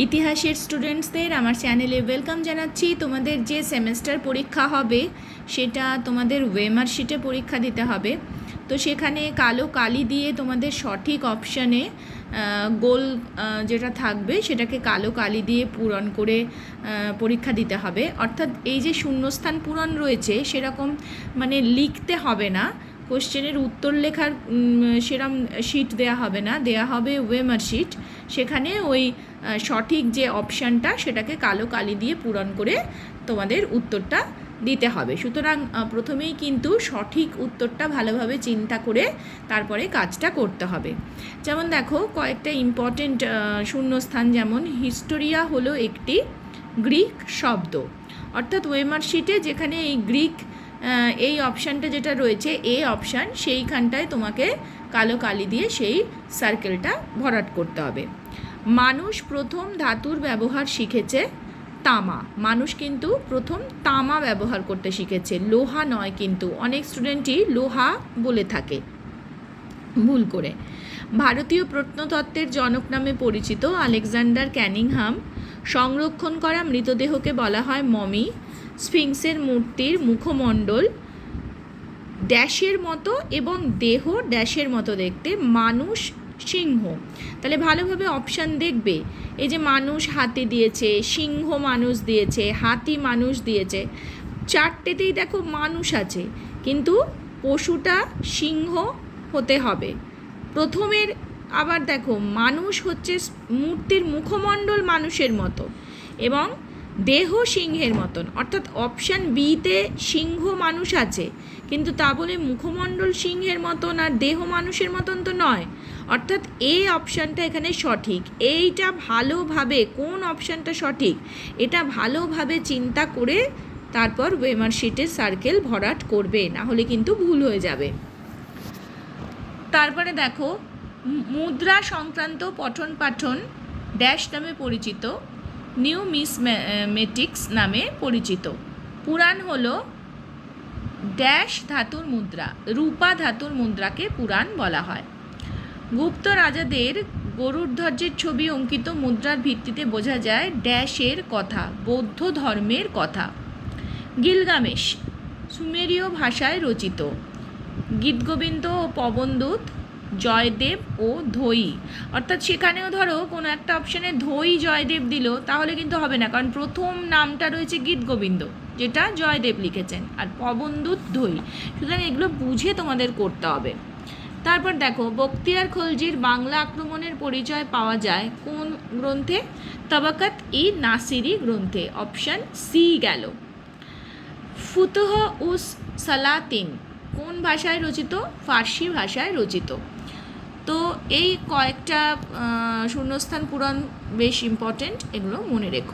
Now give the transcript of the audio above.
ইতিহাসের স্টুডেন্টসদের আমার চ্যানেলে ওয়েলকাম জানাচ্ছি। তোমাদের যে সেমেস্টার পরীক্ষা হবে সেটা তোমাদের ওয়েমার শিটে পরীক্ষা দিতে হবে। তো সেখানে কালো কালি দিয়ে তোমাদের সঠিক অপশানে গোল যেটা থাকবে সেটাকে কালো কালি দিয়ে পূরণ করে পরীক্ষা দিতে হবে। অর্থাৎ এই যে শূন্যস্থান পূরণ রয়েছে সেরকম মানে লিখতে হবে না, কোশ্চেনের উত্তর লেখার সেরম শিট দেয়া হবে না, দেয়া হবে ওয়েমার শিট। সেখানে ওই সঠিক যে অপশানটা সেটাকে কালো কালি দিয়ে পূরণ করে তোমাদের উত্তরটা দিতে হবে। সুতরাং প্রথমেই কিন্তু সঠিক উত্তরটা ভালোভাবে চিন্তা করে তারপরে কাজটা করতে হবে। যেমন দেখো কয়েকটা ইম্পর্টেন্ট শূন্যস্থান, যেমন হিস্টোরিয়া হলো একটি গ্রিক শব্দ। অর্থাৎ ওয়েমার শিটে যেখানে এই গ্রিক এই অপশানটা যেটা রয়েছে এ অপশান, সেইখানটায় তোমাকে কালো কালি দিয়ে সেই সার্কেলটা ভরাট করতে হবে। মানুষ প্রথম ধাতুর ব্যবহার শিখেছে তামা। মানুষ কিন্তু প্রথম তামা ব্যবহার করতে শিখেছে, লোহা নয়। কিন্তু অনেক স্টুডেন্টই লোহা বলে থাকে ভুল করে। ভারতীয় প্রত্নতত্ত্বের জনক নামে পরিচিত আলেকজান্ডার ক্যানিংহাম। সংরক্ষণ করা মৃতদেহকে বলা হয় মমি। স্ফিংসের মূর্তির মুখমণ্ডল ড্যাশের মতো এবং দেহ ড্যাশের মতো দেখতে। মানুষ সিংহ। তাহলে ভালোভাবে অপশান দেখবে, এই যে মানুষ হাতি দিয়েছে, সিংহ মানুষ দিয়েছে, হাতি মানুষ দিয়েছে, চারটেতেই দেখো মানুষ আছে, কিন্তু পশুটা সিংহ হতে হবে প্রথমের। আবার দেখো মানুষ হচ্ছে মূর্তির মুখমণ্ডল মানুষের মতো এবং দেহ সিংহের মতন। অর্থাৎ অপশান বিতে সিংহ মানুষ আছে, কিন্তু তা বলে মুখমণ্ডল সিংহের মতন আর দেহ মানুষের মতন তো নয়। অর্থাৎ এই অপশানটা এখানে সঠিক। এইটা ভালোভাবে কোন অপশানটা সঠিক এটা ভালোভাবে চিন্তা করে তারপর ওয়েমার শিটের সার্কেল ভরাট করবে, না হলে কিন্তু ভুল হয়ে যাবে। তারপরে দেখো মুদ্রা সংক্রান্ত পঠন পাঠন ড্যাশ নামে পরিচিত, নিউমিসমেটিক্স নামে পরিচিত। পুরাণ হলো ড্যাশ ধাতুর মুদ্রা, রূপা ধাতুর মুদ্রাকে পুরাণ বলা হয়। গুপ্ত রাজাদের গরুর ধ্বজের ছবি অঙ্কিত মুদ্রার ভিত্তিতে বোঝা যায় ড্যাশের কথা, বৌদ্ধ ধর্মের কথা। গিলগামেশ সুমেরীয় ভাষায় রচিত। গীতগোবিন্দ ও পবনদূত জয়দেব ও ধৈ। অর্থাৎ সেখানেও ধরো কোনো একটা অপশানে ধৈ জয়দেব দিল তাহলে কিন্তু হবে না, কারণ প্রথম নামটা রয়েছে গীতগোবিন্দ যেটা জয়দেব লিখেছেন, আর পবনদূত ধৈ। সুতরাং এগুলো বুঝে তোমাদের করতে হবে। তারপর দেখো বখতিয়ার খলজির বাংলা আক্রমণের পরিচয় পাওয়া যায় কোন গ্রন্থে? তবাকাত ই নাসিরি গ্রন্থে। অপশান সি গেল। ফুতুহ উস সালাতিন কোন ভাষায় রচিত? ফার্সি ভাষায় রচিত। তো এই কয়েকটা শূন্যস্থান পূরণ বেশ ইম্পর্টেন্ট, এগুলো মনে রেখো।